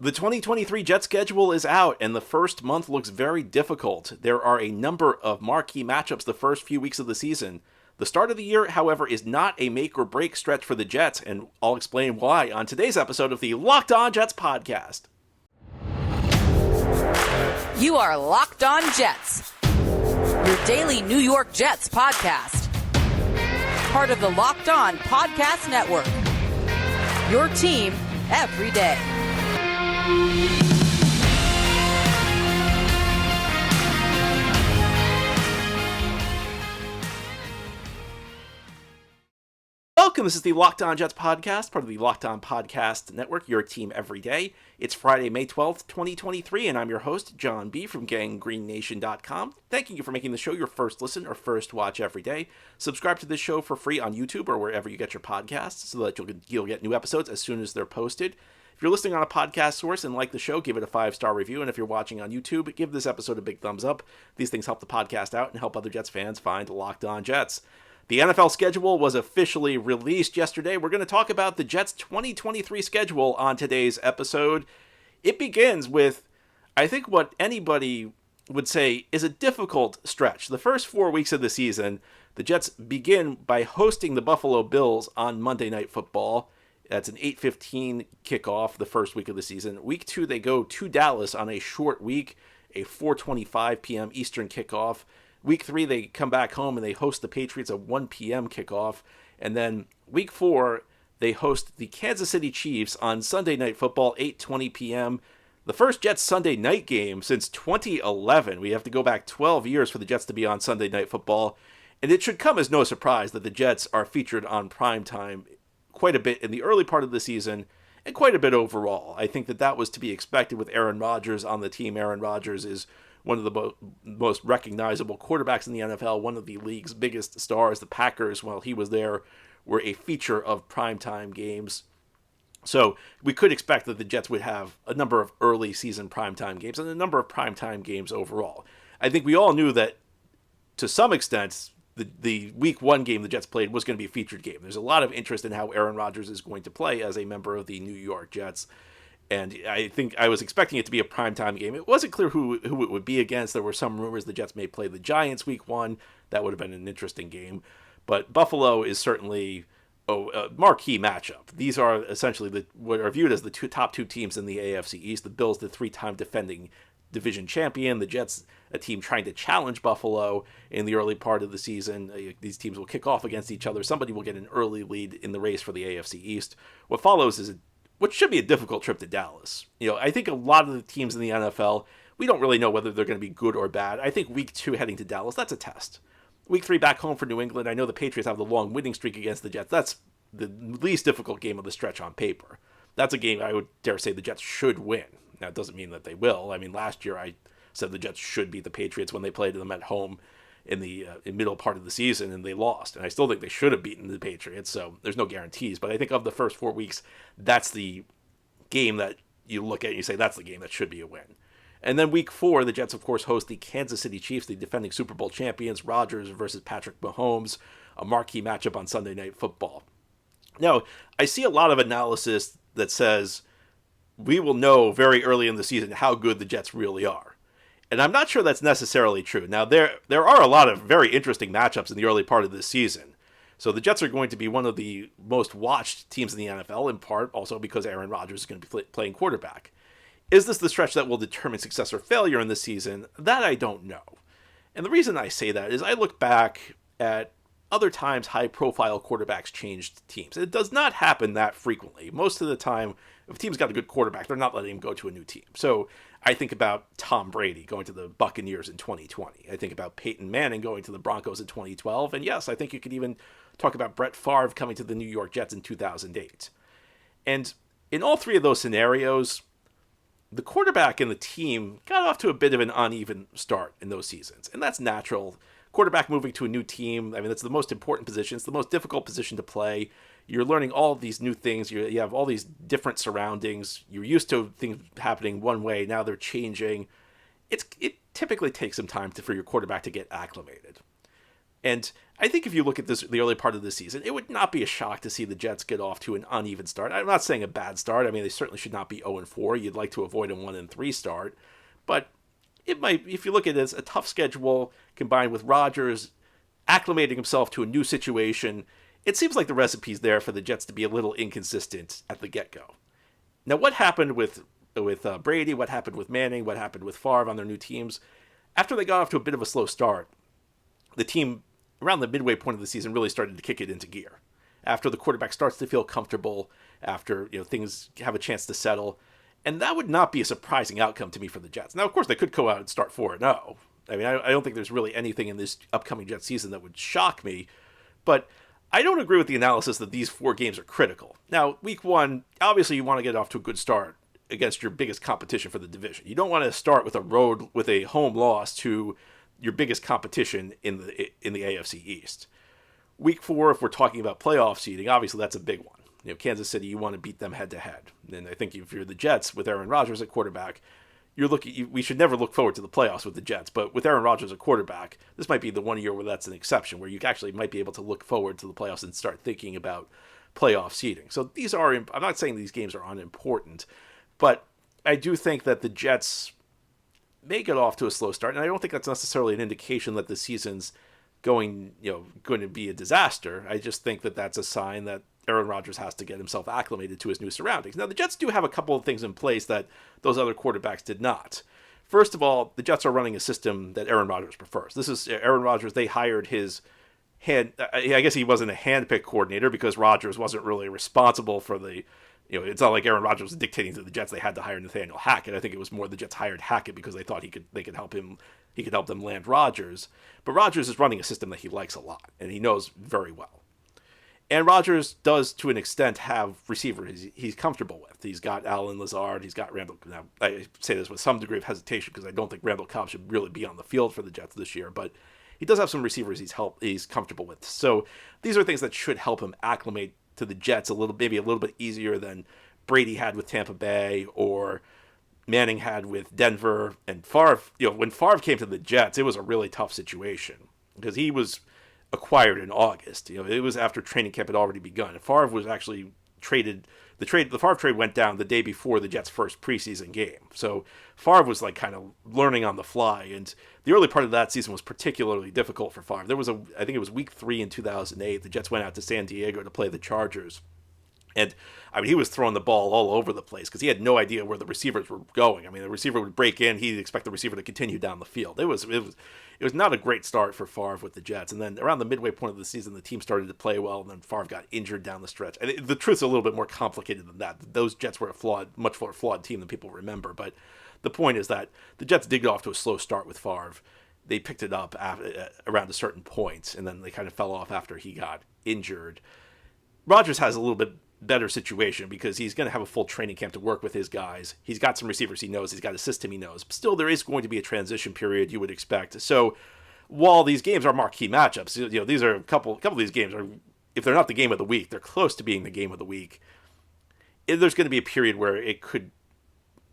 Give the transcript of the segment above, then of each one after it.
The 2023 Jets schedule is out, and the first month looks very difficult. There are a number of marquee matchups the first few weeks of the season. The start of the year, however, is not a make-or-break stretch for the Jets, and I'll explain why on today's episode of the Locked On Jets podcast. You are Locked On Jets, your daily New York Jets podcast. Part of the Locked On Podcast Network, your team every day. Welcome, this is the Locked On Jets podcast, part of the Locked On Podcast Network, your team every day. It's Friday, May 12th, 2023, and I'm your host, John B. from GangGreenNation.com. Thanking you for making the show your first listen or first watch every day. Subscribe to this show for free on YouTube or wherever you get your podcasts so that you'll get new episodes as soon as they're posted. If you're listening on a podcast source and like the show, give it a 5-star review. And if you're watching on YouTube, give this episode a big thumbs up. These things help the podcast out and help other Jets fans find Locked On Jets. The NFL schedule was officially released yesterday. We're going to talk about the Jets' 2023 schedule on today's episode. It begins with, I think, what anybody would say is a difficult stretch. The first 4 weeks of the season, the Jets begin by hosting the Buffalo Bills on Monday Night Football. That's an 8:15 kickoff the first week of the season. Week 2, they go to Dallas on a short week, a 4:25 p.m. Eastern kickoff. Week 3, they come back home and they host the Patriots at 1 p.m. kickoff. And then week 4, they host the Kansas City Chiefs on Sunday Night Football, 8:20 p.m. The first Jets Sunday night game since 2011. We have to go back 12 years for the Jets to be on Sunday Night Football. And it should come as no surprise that the Jets are featured on primetime quite a bit in the early part of the season and quite a bit overall. I think that was to be expected with Aaron Rodgers on the team. Aaron Rodgers is one of the most recognizable quarterbacks in the NFL, one of the league's biggest stars. The Packers, while he was there, were a feature of primetime games. So we could expect that the Jets would have a number of early season primetime games and a number of primetime games overall. I think we all knew that to some extent the week 1 game the Jets played was going to be a featured game. There's a lot of interest in how Aaron Rodgers is going to play as a member of the New York Jets. And I think I was expecting it to be a primetime game. It wasn't clear who it would be against. There were some rumors the Jets may play the Giants week 1. That would have been an interesting game. But Buffalo is certainly a marquee matchup. These are essentially what are viewed as the top two teams in the AFC East. The Bills, the 3-time defending division champion. The Jets, a team trying to challenge Buffalo in the early part of the season. These teams will kick off against each other. Somebody will get an early lead in the race for the AFC East. What follows is what should be a difficult trip to Dallas. I think a lot of the teams in the NFL, we don't really know whether they're going to be good or bad. I think week 2 heading to Dallas, that's a test. Week 3 back home for New England. I know the Patriots have the long winning streak against the Jets. That's the least difficult game of the stretch on paper. That's a game I would dare say the Jets should win. Now, it doesn't mean that they will. I mean, last year I said the Jets should beat the Patriots when they played them at home in the middle part of the season, and they lost. And I still think they should have beaten the Patriots, so there's no guarantees. But I think of the first 4 weeks, that's the game that you look at and you say that's the game that should be a win. And then week 4, the Jets, of course, host the Kansas City Chiefs, the defending Super Bowl champions, Rodgers versus Patrick Mahomes, a marquee matchup on Sunday Night Football. Now, I see a lot of analysis that says we will know very early in the season how good the Jets really are. And I'm not sure that's necessarily true. Now, there are a lot of very interesting matchups in the early part of this season. So the Jets are going to be one of the most watched teams in the NFL, in part also because Aaron Rodgers is going to be playing quarterback. Is this the stretch that will determine success or failure in the season? That I don't know. And the reason I say that is I look back at other times high-profile quarterbacks changed teams. It does not happen that frequently. Most of the time, if a team's got a good quarterback, they're not letting him go to a new team. So I think about Tom Brady going to the Buccaneers in 2020. I think about Peyton Manning going to the Broncos in 2012. And yes, I think you could even talk about Brett Favre coming to the New York Jets in 2008. And in all 3 of those scenarios, the quarterback and the team got off to a bit of an uneven start in those seasons. And that's natural. Quarterback moving to a new team, I mean, that's the most important position. It's the most difficult position to play. You're learning all of these new things. You have all these different surroundings. You're used to things happening one way. Now they're changing. It typically takes some time for your quarterback to get acclimated. And I think if you look at the early part of the season, it would not be a shock to see the Jets get off to an uneven start. I'm not saying a bad start. I mean, they certainly should not be 0-4. You'd like to avoid a 1-3 start. But it might, if you look at it as a tough schedule combined with Rodgers acclimating himself to a new situation, it seems like the recipe's there for the Jets to be a little inconsistent at the get-go. Now, what happened with Brady, what happened with Manning, what happened with Favre on their new teams? After they got off to a bit of a slow start, the team, around the midway point of the season, really started to kick it into gear. After the quarterback starts to feel comfortable, after things have a chance to settle, and that would not be a surprising outcome to me for the Jets. Now, of course, they could go out and start 4-0. I mean, I don't think there's really anything in this upcoming Jets season that would shock me, but I don't agree with the analysis that these 4 games are critical. Now, week 1, obviously you want to get off to a good start against your biggest competition for the division. You don't want to start with a home loss to your biggest competition in the AFC East. Week 4, if we're talking about playoff seeding, obviously that's a big one. Kansas City, you want to beat them head to head. And I think if you're the Jets with Aaron Rodgers at quarterback, we should never look forward to the playoffs with the Jets, but with Aaron Rodgers at quarterback, this might be the one year where that's an exception, where you actually might be able to look forward to the playoffs and start thinking about playoff seeding. So I'm not saying these games are unimportant, but I do think that the Jets may get off to a slow start, and I don't think that's necessarily an indication that the season's going to be a disaster. I just think that that's a sign that Aaron Rodgers has to get himself acclimated to his new surroundings. Now, the Jets do have a couple of things in place that those other quarterbacks did not. First of all, the Jets are running a system that Aaron Rodgers prefers. This is Aaron Rodgers. They hired his I guess he wasn't a handpicked coordinator because Rodgers wasn't really responsible for the, it's not like Aaron Rodgers was dictating to the Jets. They had to hire Nathaniel Hackett. I think it was more the Jets hired Hackett because they thought they could help him. He could help them land Rodgers. But Rodgers is running a system that he likes a lot and he knows very well. And Rodgers does, to an extent, have receivers he's comfortable with. He's got Allen Lazard. He's got Randall. Now, I say this with some degree of hesitation because I don't think Randall Cobb should really be on the field for the Jets this year. But he does have some receivers he's comfortable with. So these are things that should help him acclimate to the Jets maybe a little bit easier than Brady had with Tampa Bay or Manning had with Denver. And Favre, when Favre came to the Jets, it was a really tough situation because he was acquired in August. It was after training camp had already begun. Favre was actually traded. The Favre trade went down the day before the Jets' first preseason game. So Favre was like kind of learning on the fly, and the early part of that season was particularly difficult for Favre. I think it was week 3 in 2008. The Jets went out to San Diego to play the Chargers. And, I mean, he was throwing the ball all over the place because he had no idea where the receivers were going. I mean, the receiver would break in. He'd expect the receiver to continue down the field. It was not a great start for Favre with the Jets. And then around the midway point of the season, the team started to play well, and then Favre got injured down the stretch. And the truth's a little bit more complicated than that. Those Jets were much more flawed team than people remember. But the point is that the Jets did get off to a slow start with Favre. They picked it up around a certain point, and then they kind of fell off after he got injured. Rodgers has a little bit better situation because he's going to have a full training camp to work with his guys. He's got some receivers he knows. He's got a system he knows. But still, there is going to be a transition period you would expect. So while these games are marquee matchups, these are a couple of these games are, if they're not the game of the week, they're close to being the game of the week. There's going to be a period where it could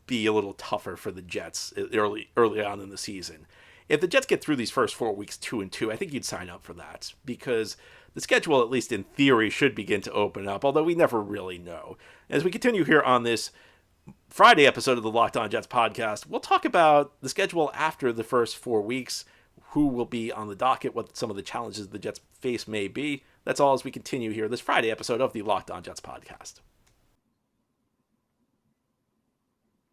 be a little tougher for the Jets early on in the season. If the Jets get through these first 4 weeks 2-2, I think you'd sign up for that because the schedule, at least in theory, should begin to open up, although we never really know. As we continue here on this Friday episode of the Locked On Jets podcast, we'll talk about the schedule after the first 4 weeks, who will be on the docket, what some of the challenges the Jets face may be. That's all as we continue here this Friday episode of the Locked On Jets podcast.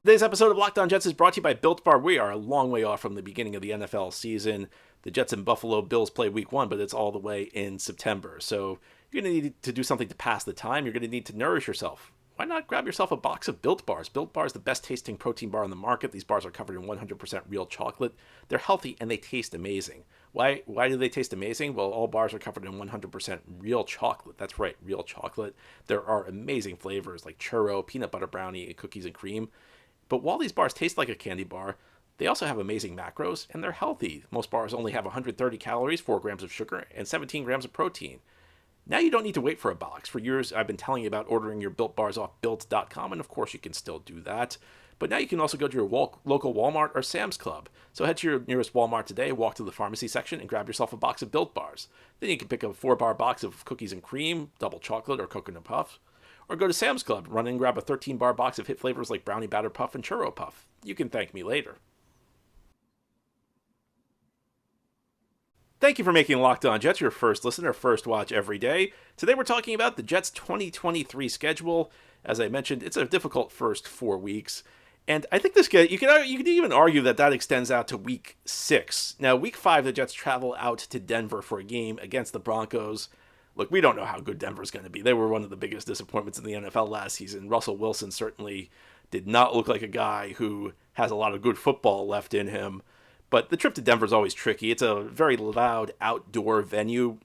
Today's episode of Locked On Jets is brought to you by Built Bar. We are a long way off from the beginning of the NFL season. The Jets and Buffalo Bills play week 1, but it's all the way in September. So you're going to need to do something to pass the time. You're going to need to nourish yourself. Why not grab yourself a box of Built Bars? Built Bar is the best tasting protein bar on the market. These bars are covered in 100% real chocolate. They're healthy and they taste amazing. Why do they taste amazing? Well, all bars are covered in 100% real chocolate. That's right, real chocolate. There are amazing flavors like churro, peanut butter brownie, and cookies and cream. But while these bars taste like a candy bar, they also have amazing macros, and they're healthy. Most bars only have 130 calories, 4 grams of sugar, and 17 grams of protein. Now you don't need to wait for a box. For years, I've been telling you about ordering your Built Bars off Built.com, and of course you can still do that. But now you can also go to your local Walmart or Sam's Club. So head to your nearest Walmart today, walk to the pharmacy section, and grab yourself a box of Built Bars. Then you can pick up a 4-bar box of cookies and cream, double chocolate, or coconut puffs. Or go to Sam's Club, run in and grab a 13-bar box of hit flavors like Brownie Batter Puff and Churro Puff. You can thank me later. Thank you for making Locked On Jets your first listen or first watch every day. Today we're talking about the Jets' 2023 schedule. As I mentioned, it's a difficult first 4 weeks. And I think this you could even argue that extends out to week 6. Now, week 5, the Jets travel out to Denver for a game against the Broncos. Look, we don't know how good Denver's going to be. They were one of the biggest disappointments in the NFL last season. Russell Wilson certainly did not look like a guy who has a lot of good football left in him. But the trip to Denver is always tricky. It's a very loud outdoor venue.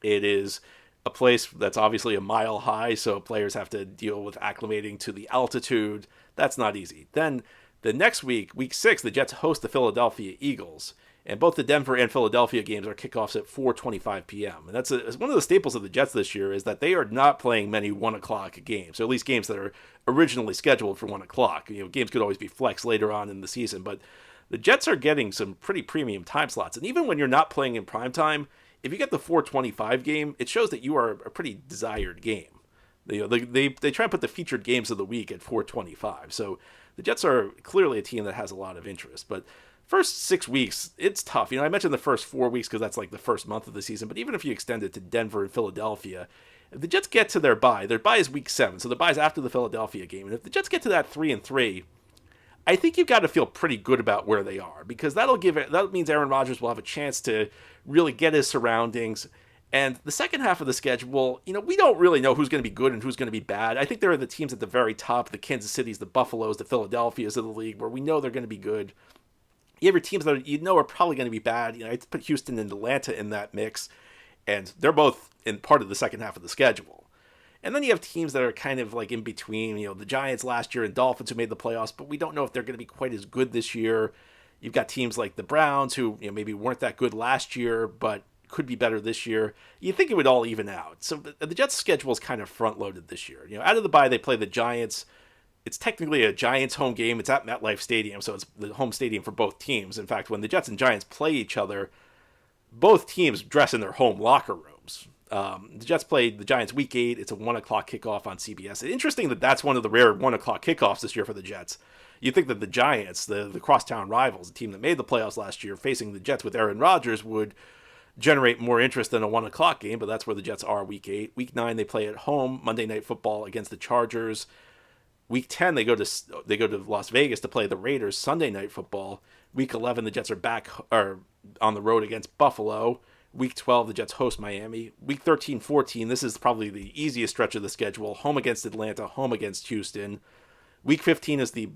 It is a place that's obviously a mile high, so players have to deal with acclimating to the altitude. That's not easy. Then the next week, week 6, the Jets host the Philadelphia Eagles. And both the Denver and Philadelphia games are kickoffs at 4:25 p.m. And that's one of the staples of the Jets this year is that they are not playing many 1 o'clock games, or at least games that are originally scheduled for 1 o'clock. Games could always be flexed later on in the season, but the Jets are getting some pretty premium time slots. And even when you're not playing in prime time, if you get the 4:25 game, it shows that you are a pretty desired game. They try and put the featured games of the week at 4:25. So the Jets are clearly a team that has a lot of interest. But first 6 weeks, it's tough. I mentioned the first 4 weeks because that's like the first month of the season. But even if you extend it to Denver and Philadelphia, if the Jets get to their bye is week 7. So the bye is after the Philadelphia game. And if the Jets get to that 3-3, I think you've got to feel pretty good about where they are, because that means Aaron Rodgers will have a chance to really get his surroundings. And the second half of the schedule, we don't really know who's going to be good and who's going to be bad. I think there are the teams at the very top, the Kansas Cities, the Buffaloes, the Philadelphias of the league, where we know they're going to be good. You have your teams that are probably going to be bad. I put Houston and Atlanta in that mix, and they're both in part of the second half of the schedule. And then you have teams that are kind of like in between, the Giants last year and Dolphins who made the playoffs, but we don't know if they're going to be quite as good this year. You've got teams like the Browns who maybe weren't that good last year, but could be better this year. You think it would all even out. So the Jets' schedule is kind of front-loaded this year. Out of the bye, they play the Giants. It's technically a Giants home game. It's at MetLife Stadium, so it's the home stadium for both teams. In fact, when the Jets and Giants play each other, both teams dress in their home locker rooms. The Jets played the Giants week 8. It's a 1 o'clock kickoff on CBS. Interesting that's one of the rare 1 o'clock kickoffs this year for the Jets. You'd think that the Giants, the crosstown rivals, the team that made the playoffs last year, facing the Jets with Aaron Rodgers would generate more interest than a 1 o'clock game, but that's where the Jets are week 8. Week 9, they play at home, Monday Night Football against the Chargers. Week 10, they go to Las Vegas to play the Raiders, Sunday Night Football. Week 11, the Jets are on the road against Buffalo. Week 12, the Jets host Miami. Week 13, 14, this is probably the easiest stretch of the schedule. Home against Atlanta, home against Houston. Week 15 is the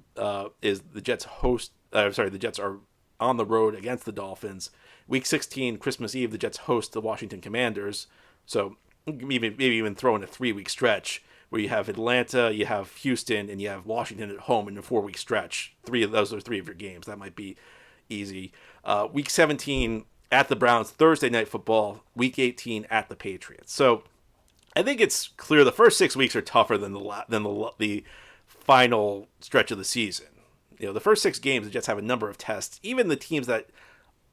Jets the Jets are on the road against the Dolphins. Week 16, Christmas Eve, the Jets host the Washington Commanders. So maybe even throw in a 3-week stretch where you have Atlanta, you have Houston, and you have Washington at home in a 4-week stretch. 3 of those are 3 of your games. That might be easy. Week 17 at the Browns, Thursday Night Football. Week 18 at the Patriots. So I think it's clear the first 6 weeks are tougher than the final stretch of the season. The first 6 games, the Jets have a number of tests. Even the teams that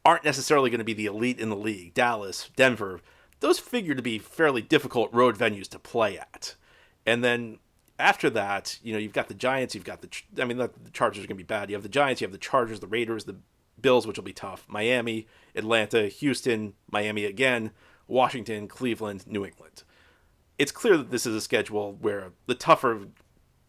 aren't necessarily going to be the elite in the league, Dallas, Denver, those figure to be fairly difficult road venues to play at. And then after that, you've got the Giants, the Chargers are going to be bad. You have the Giants, you have the Chargers, the Raiders, the Bills, which will be tough. Miami, Atlanta, Houston, Miami again, Washington, Cleveland, New England. It's clear that this is a schedule where the tougher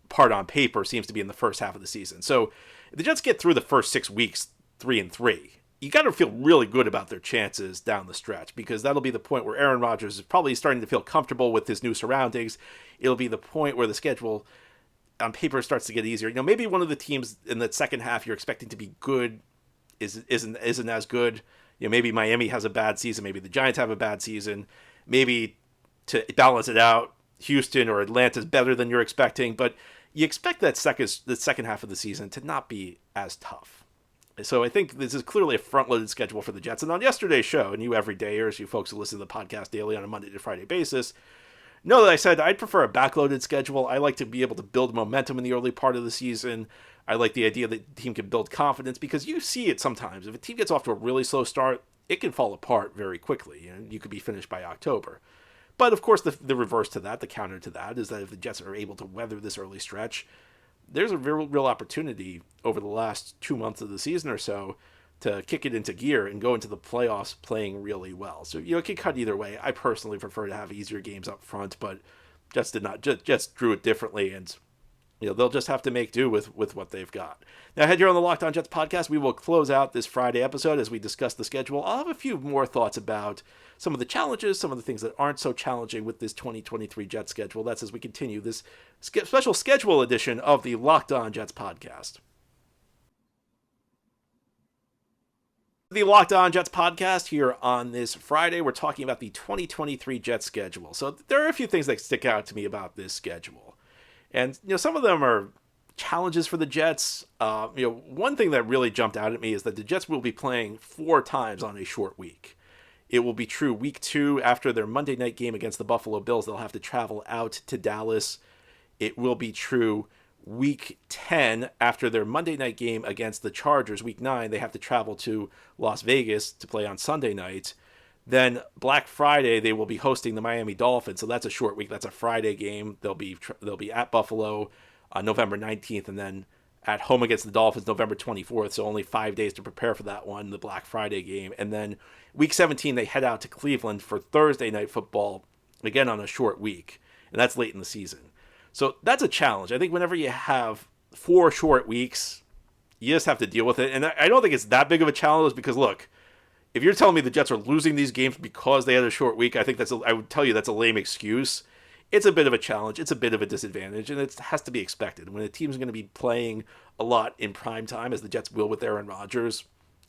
part on paper seems to be in the first half of the season. So if the Jets get through the first 6 weeks 3-3, you got to feel really good about their chances down the stretch, because that'll be the point where Aaron Rodgers is probably starting to feel comfortable with his new surroundings. It'll be the point where the schedule on paper starts to get easier. Maybe one of the teams in the second half you're expecting to be good isn't as good. Maybe Miami has a bad season. Maybe the Giants have a bad season. Maybe to balance it out, Houston or Atlanta's better than you're expecting. But you expect the second half of the season to not be as tough. So I think this is clearly a front-loaded schedule for the Jets. And on yesterday's show, and you everydayers, you folks who listen to the podcast daily on a Monday to Friday basis, No, I said I'd prefer a backloaded schedule. I like to be able to build momentum in the early part of the season. I like the idea that the team can build confidence because you see it sometimes. If a team gets off to a really slow start, it can fall apart very quickly, and you could be finished by October. But of course, the reverse to that, the counter to that, is that if the Jets are able to weather this early stretch, there's a real opportunity over the last 2 months of the season or so to kick it into gear and go into the playoffs playing really well. So, it can cut either way. I personally prefer to have easier games up front, but Jets did not. Jets drew it differently, and they'll just have to make do with what they've got. Now, ahead here on the Locked On Jets podcast, we will close out this Friday episode as we discuss the schedule. I'll have a few more thoughts about some of the challenges, some of the things that aren't so challenging with this 2023 Jets schedule. That's as we continue this special schedule edition of the Locked On Jets podcast. The Locked On Jets podcast here on this Friday. We're talking about the 2023 Jets schedule. So there are a few things that stick out to me about this schedule. And, some of them are challenges for the Jets. One thing that really jumped out at me is that the Jets will be playing 4 times on a short week. It will be true week 2 after their Monday night game against the Buffalo Bills. They'll have to travel out to Dallas. It will be true week 10 after their Monday night game against the Chargers. Week 9, they have to travel to Las Vegas to play on Sunday night. Then Black Friday, they will be hosting the Miami Dolphins. So that's a short week. That's a Friday game. They'll be at Buffalo on November 19th, and then at home against the Dolphins November 24th. So only 5 days to prepare for that one, the Black Friday game. And then week 17, they head out to Cleveland for Thursday night football, again on a short week. And that's late in the season. So that's a challenge. I think whenever you have 4 short weeks, you just have to deal with it. And I don't think it's that big of a challenge because, look, if you're telling me the Jets are losing these games because they had a short week, I would tell you that's a lame excuse. It's a bit of a challenge. It's a bit of a disadvantage, and it has to be expected. When a team's going to be playing a lot in prime time, as the Jets will with Aaron Rodgers,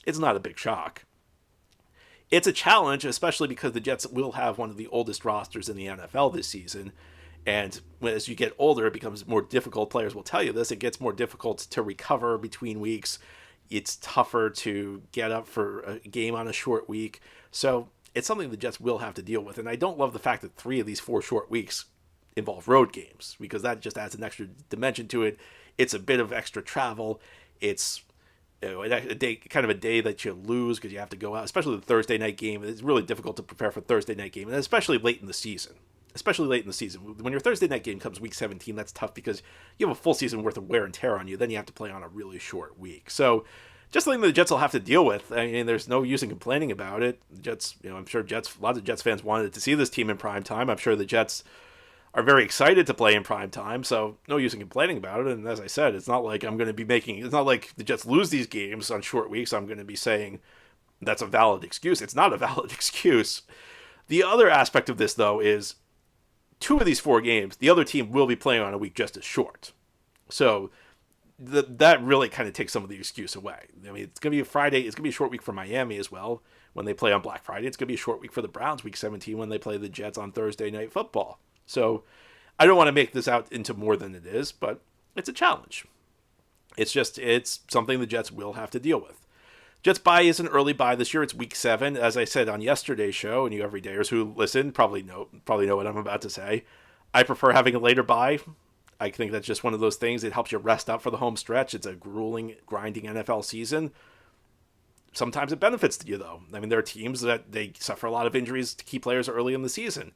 it's not a big shock. It's a challenge, especially because the Jets will have one of the oldest rosters in the NFL this season. And as you get older, it becomes more difficult. Players will tell you this. It gets more difficult to recover between weeks. It's tougher to get up for a game on a short week. So it's something the Jets will have to deal with. And I don't love the fact that 3 of these 4 short weeks involve road games because that just adds an extra dimension to it. It's a bit of extra travel. It's a day that you lose because you have to go out, especially the Thursday night game. It's really difficult to prepare for Thursday night game, and especially late in the season. When your Thursday night game comes week 17, that's tough because you have a full season worth of wear and tear on you. Then you have to play on a really short week. So just something that the Jets will have to deal with. I mean, there's no use in complaining about it. The Jets, I'm sure lots of Jets fans wanted to see this team in prime time. I'm sure the Jets are very excited to play in prime time. So no use in complaining about it. And as I said, it's not like it's not like the Jets lose these games on short weeks. I'm going to be saying that's a valid excuse. It's not a valid excuse. The other aspect of this, though, is 2 of these 4 games, the other team will be playing on a week just as short. So that really kind of takes some of the excuse away. I mean, it's going to be a Friday. It's going to be a short week for Miami as well when they play on Black Friday. It's going to be a short week for the Browns week 17 when they play the Jets on Thursday night football. So I don't want to make this out into more than it is, but it's a challenge. It's something the Jets will have to deal with. Jets bye is an early bye this year. It's week 7. As I said on yesterday's show, and you everydayers who listen probably know what I'm about to say. I prefer having a later bye. I think that's just one of those things. It helps you rest up for the home stretch. It's a grueling, grinding NFL season. Sometimes it benefits you, though. I mean, there are teams that they suffer a lot of injuries to key players early in the season.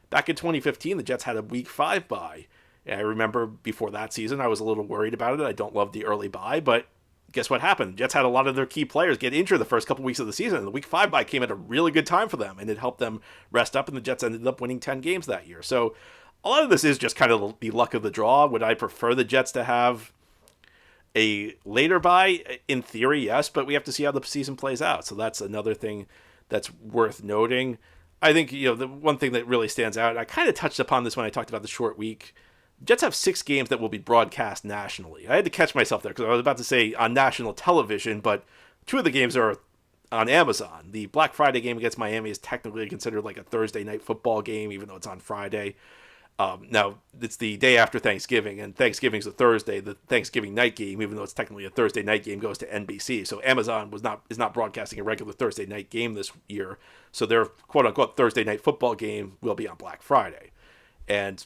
Back in 2015, the Jets had a week 5 bye. And I remember before that season, I was a little worried about it. I don't love the early bye, but guess what happened? Jets had a lot of their key players get injured the first couple weeks of the season, and the week 5 bye came at a really good time for them, and it helped them rest up, and the Jets ended up winning 10 games that year. So a lot of this is just kind of the luck of the draw. Would I prefer the Jets to have a later bye? In theory, yes, but we have to see how the season plays out. So that's another thing that's worth noting. I think, the one thing that really stands out, I kind of touched upon this when I talked about the short week. Jets have 6 games that will be broadcast nationally. I had to catch myself there because I was about to say on national television, but 2 of the games are on Amazon. The Black Friday game against Miami is technically considered like a Thursday night football game, even though it's on Friday. Now, it's the day after Thanksgiving, and Thanksgiving's a Thursday. The Thanksgiving night game, even though it's technically a Thursday night game, goes to NBC. So Amazon is not broadcasting a regular Thursday night game this year. So their quote-unquote Thursday night football game will be on Black Friday. And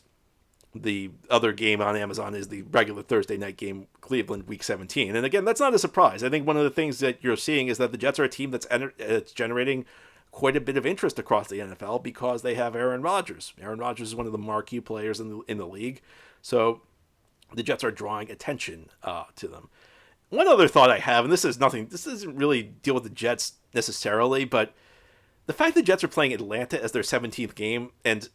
the other game on Amazon is the regular Thursday night game, Cleveland, Week 17. And again, that's not a surprise. I think one of the things that you're seeing is that the Jets are a team that's generating quite a bit of interest across the NFL because they have Aaron Rodgers. Aaron Rodgers is one of the marquee players in the league. So the Jets are drawing attention to them. One other thought I have, and this doesn't really deal with the Jets necessarily, but the fact the Jets are playing Atlanta as their 17th game, and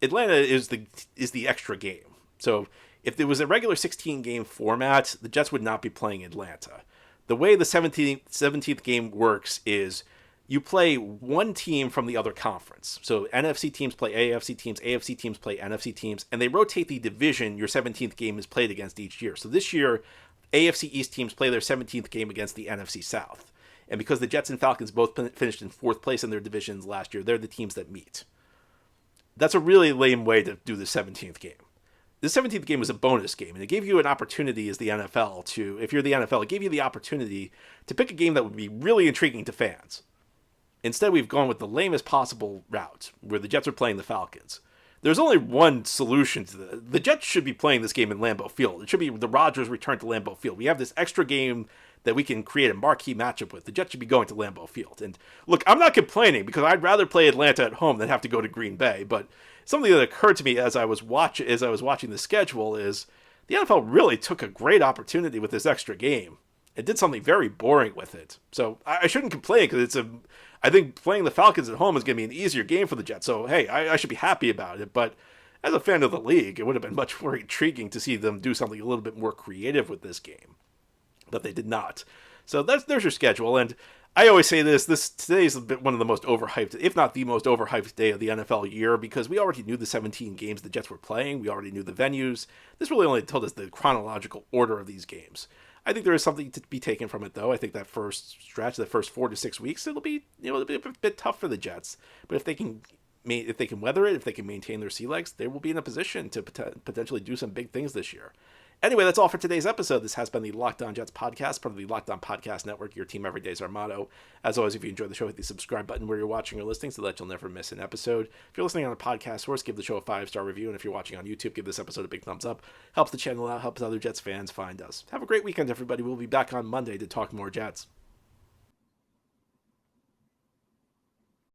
Atlanta is the extra game. So if there was a regular 16-game format, the Jets would not be playing Atlanta. The way the 17th game works is you play one team from the other conference. So NFC teams play AFC teams play NFC teams, and they rotate the division your 17th game is played against each year. So this year, AFC East teams play their 17th game against the NFC South. And because the Jets and Falcons both finished in 4th place in their divisions last year, they're the teams that meet. That's a really lame way to do the 17th game. The 17th game was a bonus game, and it gave you an opportunity as the NFL to, if you're the NFL, it gave you the opportunity to pick a game that would be really intriguing to fans. Instead, we've gone with the lamest possible route, where the Jets are playing the Falcons. There's only one solution to this. The Jets should be playing this game in Lambeau Field. It should be the Rodgers return to Lambeau Field. We have this extra game that we can create a marquee matchup with. The Jets should be going to Lambeau Field. And look, I'm not complaining because I'd rather play Atlanta at home than have to go to Green Bay. But something that occurred to me as I was watching the schedule is the NFL really took a great opportunity with this extra game and did something very boring with it. So I shouldn't complain because I think playing the Falcons at home is going to be an easier game for the Jets. So, hey, I should be happy about it. But as a fan of the league, it would have been much more intriguing to see them do something a little bit more creative with this game. But they did not. So there's your schedule. And I always say today is one of the most overhyped, if not the most overhyped day of the NFL year, because we already knew the 17 games the Jets were playing. We already knew the venues. This really only told us the chronological order of these games. I think there is something to be taken from it, though. I think that first stretch, the first 4 to 6 weeks, it'll be a bit tough for the Jets. But if they can weather it, if they can maintain their sea legs, they will be in a position to potentially do some big things this year. Anyway, that's all for today's episode. This has been the Locked On Jets podcast, part of the Locked On Podcast Network. Your team every day is our motto. As always, if you enjoyed the show, hit the subscribe button where you're watching or listening so that you'll never miss an episode. If you're listening on a podcast source, give the show a 5-star review. And if you're watching on YouTube, give this episode a big thumbs up. Helps the channel out, helps other Jets fans find us. Have a great weekend, everybody. We'll be back on Monday to talk more Jets.